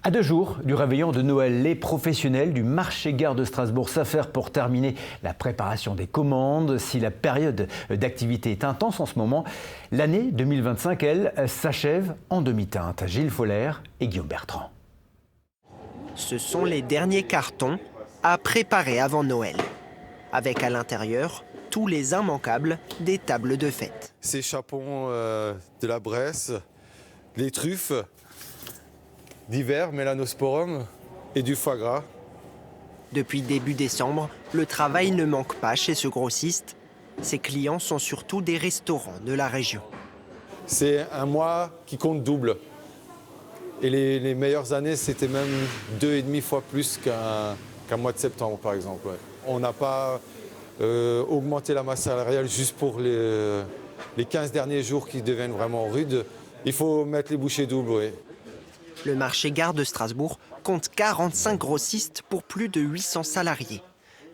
À 2 jours du réveillon de Noël, les professionnels du marché-gare de Strasbourg s'affairent pour terminer la préparation des commandes. Si la période d'activité est intense en ce moment, l'année 2025, elle, s'achève en demi-teinte. Gilles Foller et Guillaume Bertrand. Ce sont les derniers cartons à préparer avant Noël, avec à l'intérieur tous les immanquables des tables de fête. Ces chapons de la Bresse, les truffes d'hiver, mélanosporum et du foie gras. Depuis début décembre, le travail ne manque pas chez ce grossiste. Ses clients sont surtout des restaurants de la région. C'est un mois qui compte double. Et les meilleures années, c'était même 2,5 fois plus qu'un mois de septembre, par exemple. Ouais. On n'a pas augmenté la masse salariale juste pour les 15 derniers jours qui deviennent vraiment rudes. Il faut mettre les bouchées doubles, oui. Le marché-gare de Strasbourg compte 45 grossistes pour plus de 800 salariés.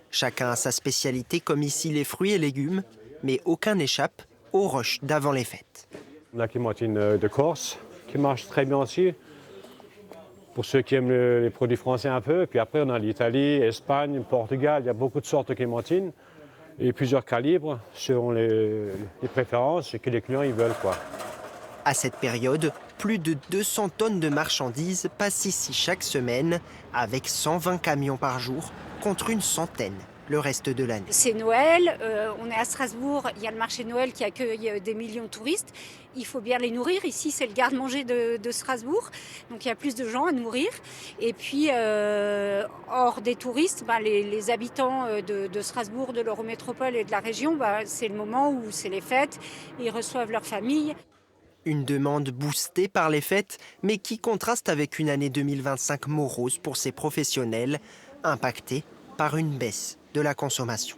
Chacun a sa spécialité, comme ici les fruits et légumes, mais aucun n'échappe au rush d'avant les fêtes. La clémentine de Corse, qui marche très bien aussi, pour ceux qui aiment les produits français un peu. Puis après, on a l'Italie, Espagne, Portugal, il y a beaucoup de sortes de clémentines et plusieurs calibres selon les préférences et que les clients ils veulent, quoi. À cette période, plus de 200 tonnes de marchandises passent ici chaque semaine, avec 120 camions par jour, contre une centaine le reste de l'année. C'est Noël, on est à Strasbourg, il y a le marché de Noël qui accueille des millions de touristes. Il faut bien les nourrir. Ici, c'est le garde-manger de Strasbourg, donc il y a plus de gens à nourrir. Et puis, hors des touristes, les habitants de Strasbourg, de l'Eurométropole et de la région, c'est le moment où c'est les fêtes, ils reçoivent leur famille. Une demande boostée par les fêtes, mais qui contraste avec une année 2025 morose pour ces professionnels, impactés par une baisse de la consommation.